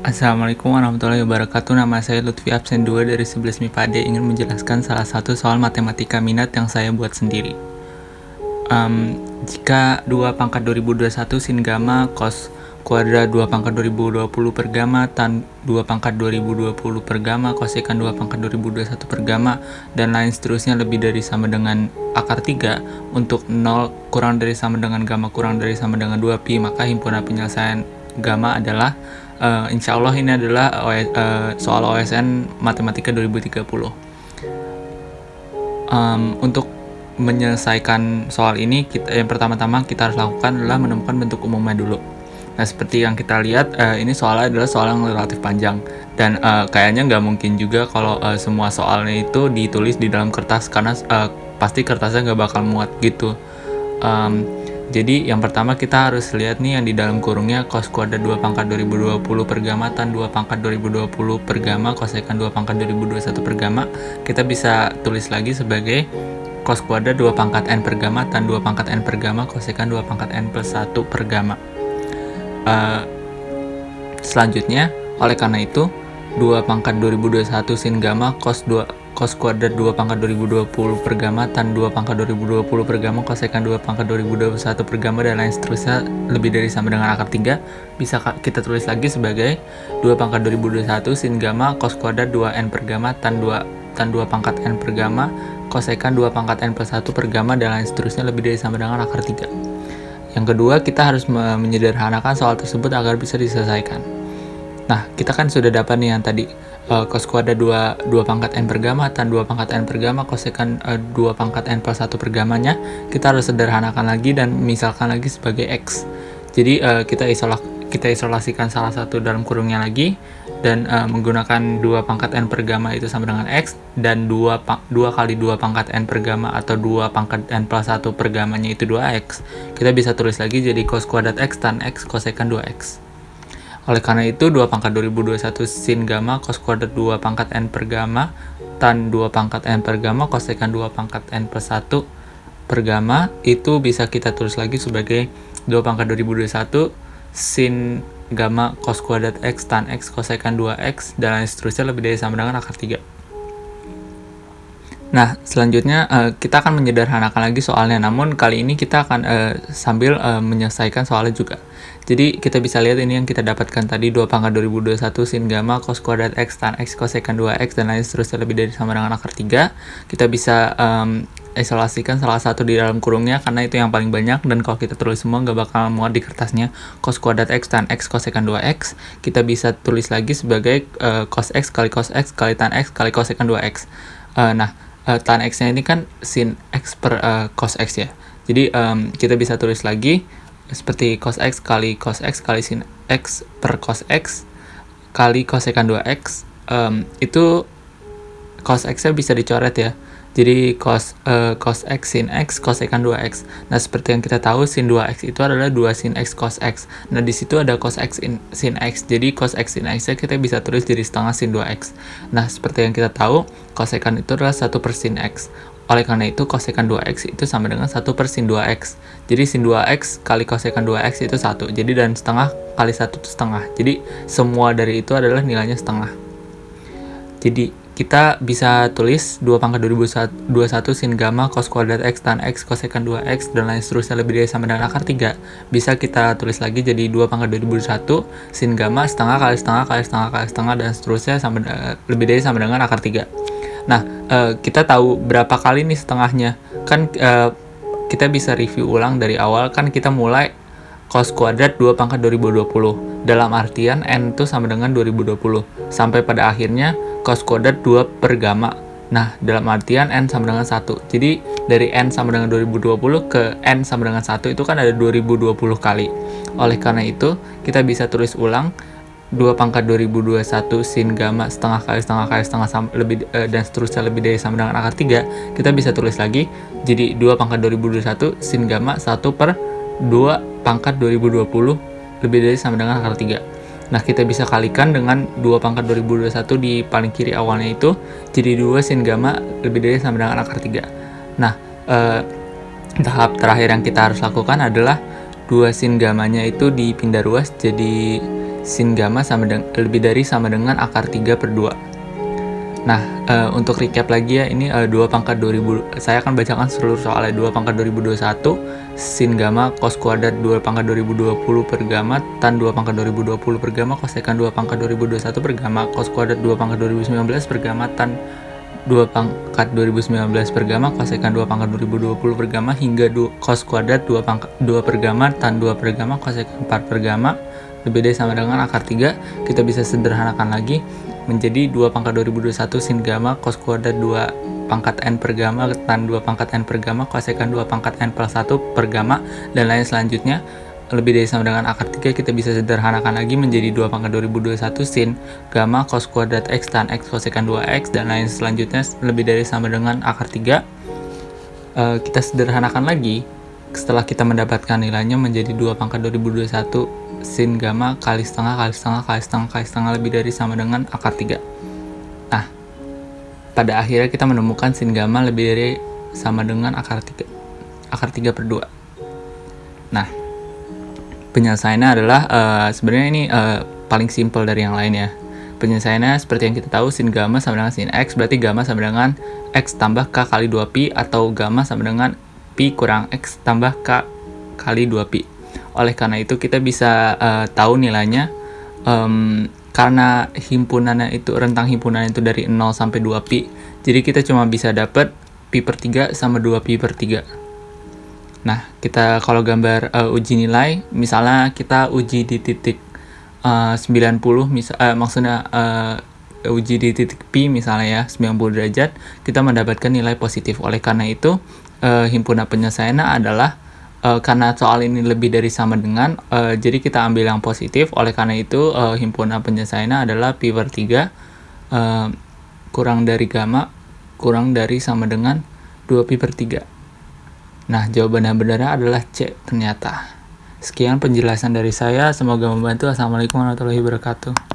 Assalamualaikum warahmatullahi wabarakatuh. Nama saya Lutfi absen 2 dari 11 MIPA D, ingin menjelaskan salah satu soal matematika minat yang saya buat sendiri. Jika 2 pangkat 2021 sin gamma cos kuadrat 2 pangkat 2020 per gamma tan 2 pangkat 2020 per gamma kosekan 2 pangkat 2021 per gamma dan lain seterusnya lebih dari sama dengan akar 3 untuk 0 kurang dari sama dengan gamma kurang dari sama dengan 2pi, maka himpunan penyelesaian gamma adalah insya Allah ini adalah soal OSN Matematika 2030. Untuk menyelesaikan soal ini, yang pertama-tama kita harus lakukan adalah menemukan bentuk umumnya dulu. Nah, seperti yang kita lihat, ini soalnya adalah soal yang relatif panjang dan kayaknya nggak mungkin juga kalau semua soalnya itu ditulis di dalam kertas karena pasti kertasnya nggak bakal muat gitu. Jadi yang pertama kita harus lihat nih yang di dalam kurungnya cos kuadrat 2 pangkat 2020 per gamma tan 2 pangkat 2020 per gamma kosekan 2 pangkat 2021 per gamma. Kita bisa tulis lagi sebagai cos kuadrat 2 pangkat n per gamma tan 2 pangkat n per gamma kosekan 2 pangkat n plus 1 per gamma. Selanjutnya, oleh karena itu 2 pangkat 2021 sin gamma cos kuadrat 2 pangkat 2020 per gamma tan 2 pangkat 2020 per gamma kosekan 2 pangkat 2021 per gamma dan lain seterusnya lebih dari sama dengan akar 3 bisa kita tulis lagi sebagai 2 pangkat 2021 sin gamma cos kuadrat 2n per gamma tan 2 pangkat n per gamma kosekan 2 pangkat n plus 1 per gamma dan lain seterusnya lebih dari sama dengan akar 3. Yang kedua, kita harus menyederhanakan soal tersebut agar bisa diselesaikan. Nah, kita kan sudah dapat nih yang tadi cos kuadrat 2 pangkat n per gamma tan 2 pangkat n per gamma kosekan 2 pangkat n plus 1 per gammanya. Kita harus sederhanakan lagi dan misalkan lagi sebagai x. Jadi kita isolasikan salah satu dalam kurungnya lagi dan menggunakan 2 pangkat n per gamma itu sama dengan x dan 2 kali 2 pangkat n per gamma atau 2 pangkat n plus 1 per gammanya itu 2x. Kita bisa tulis lagi jadi cos kuadrat x tan x kosekan 2x. Oleh karena itu 2 pangkat 2021 sin gamma cos kuadrat 2 pangkat n per gamma tan 2 pangkat n per gamma kosekan 2 pangkat n plus 1 per gamma itu bisa kita tulis lagi sebagai 2 pangkat 2021 sin gamma cos kuadrat x tan x kosekan 2x dan lain seterusnya lebih dari sama dengan akar 3. Nah, selanjutnya kita akan menyederhanakan lagi soalnya, namun kali ini kita akan sambil menyelesaikan soalnya juga. Jadi kita bisa lihat ini yang kita dapatkan tadi 2 pangkat 2021 sin gamma cos kuadrat x tan x kosekan 2x dan lain seterusnya lebih dari sama dengan akar 3. Kita bisa isolasikan salah satu di dalam kurungnya karena itu yang paling banyak dan kalau kita tulis semua nggak bakal muat di kertasnya. Cos kuadrat x tan x kosekan 2x kita bisa tulis lagi sebagai cos x kali tan x kali kosekan 2x. Tan x nya ini kan sin x per cos x ya. Jadi kita bisa tulis lagi seperti cos x kali sin x per cos x kali kosekan 2x. Itu cos x nya bisa dicoret ya. Jadi cos x sin x kosekan 2x. Nah, seperti yang kita tahu sin 2x itu adalah 2 sin x cos x. Nah, di situ ada cos x sin x. Jadi cos x sin x kita bisa tulis jadi setengah sin 2x. Nah, seperti yang kita tahu, kosekan itu adalah 1 per sin x. Oleh karena itu, kosekan 2x itu sama dengan 1 per sin 2x. Jadi sin 2x kali kosekan 2x itu 1. Jadi dan setengah kali 1 itu setengah. Jadi semua dari itu adalah nilainya setengah. Jadi kita bisa tulis 2 pangkat 2021 sin gamma cos kuadrat x tan x kosekan 2x dan lain seterusnya lebih dari sama dengan akar 3. Bisa kita tulis lagi jadi 2 pangkat 2021 sin gamma setengah kali setengah kali setengah kali setengah dan seterusnya lebih dari sama dengan akar 3. Nah, kita tahu berapa kali nih setengahnya. Kan kita bisa review ulang dari awal, kan kita mulai cos kuadrat 2 pangkat 2020. Dalam artian n itu sama dengan 2020. Sampai pada akhirnya cos kuadrat 2 per gamma. Nah, dalam artian n sama dengan 1. Jadi, dari n sama dengan 2020 ke n sama dengan 1 itu kan ada 2020 kali. Oleh karena itu, kita bisa tulis ulang 2 pangkat 2021 sin gamma setengah kali setengah kali setengah dan seterusnya lebih dari sama dengan akar 3. Kita bisa tulis lagi jadi 2 pangkat 2021 sin gamma 1 per 2 pangkat 2020 lebih dari sama dengan akar 3. Nah, kita bisa kalikan dengan 2 pangkat 2021 di paling kiri awalnya itu jadi 2 sin gamma lebih dari sama dengan akar 3. Nah, tahap terakhir yang kita harus lakukan adalah 2 sin gammanya itu dipindah ruas jadi sin gamma lebih dari sama dengan akar 3 per 2. Nah, untuk recap lagi ya, ini 2 pangkat 2000, saya akan bacakan seluruh soalnya. 2 pangkat 2021, sin gamma cos kuadrat 2 pangkat 2020 per gamma, tan 2 pangkat 2020 per gamma, kosekan 2 pangkat 2021 per gamma, cos kuadrat 2 pangkat 2019 per gamma, tan 2 pangkat 2019 per gamma, kosekan 2 pangkat 2020 per gamma, hingga cos kuadrat 2 per gamma, tan 2 per gamma, kosekan 4 per gamma, lebih dari sama dengan akar 3. Kita bisa sederhanakan lagi menjadi 2 pangkat 2021 sin gamma cos kuadrat 2 pangkat n per gamma tan 2 pangkat n per gamma kosekan 2 pangkat n plus 1 per gamma, dan lain selanjutnya. Lebih dari sama dengan akar 3 kita bisa sederhanakan lagi menjadi 2 pangkat 2021 sin gamma cos kuadrat x tan x kosekan 2x, dan lain selanjutnya lebih dari sama dengan akar 3. Kita sederhanakan lagi setelah kita mendapatkan nilainya menjadi 2 pangkat 2021 sin gamma kali setengah kali setengah kali setengah kali setengah lebih dari sama dengan akar 3. Nah, pada akhirnya kita menemukan sin gamma lebih dari sama dengan akar 3 per 2. Nah, penyelesaiannya adalah sebenarnya ini paling simpel dari yang lain ya. Penyelesaiannya seperti yang kita tahu, sin gamma sama dengan sin x, berarti gamma sama dengan x tambah k kali 2pi, atau gamma sama dengan pi kurang x tambah k kali 2pi. Oleh karena itu kita bisa tahu nilainya karena himpunannya itu, rentang himpunan itu dari 0 sampai 2pi. Jadi kita cuma bisa dapat pi per 3 sama 2pi per 3. Nah, kita kalau gambar uji nilai, misalnya kita uji di titik 90, maksudnya uji di titik pi misalnya ya, 90 derajat, kita mendapatkan nilai positif. Oleh karena itu, himpunan penyelesaiannya adalah karena soal ini lebih dari sama dengan, jadi kita ambil yang positif. Oleh karena itu, himpunan penyelesaiannya adalah pi per 3 kurang dari gamma kurang dari sama dengan 2pi per 3. Nah, jawaban yang benar adalah C ternyata. Sekian penjelasan dari saya, semoga membantu. Assalamualaikum warahmatullahi wabarakatuh.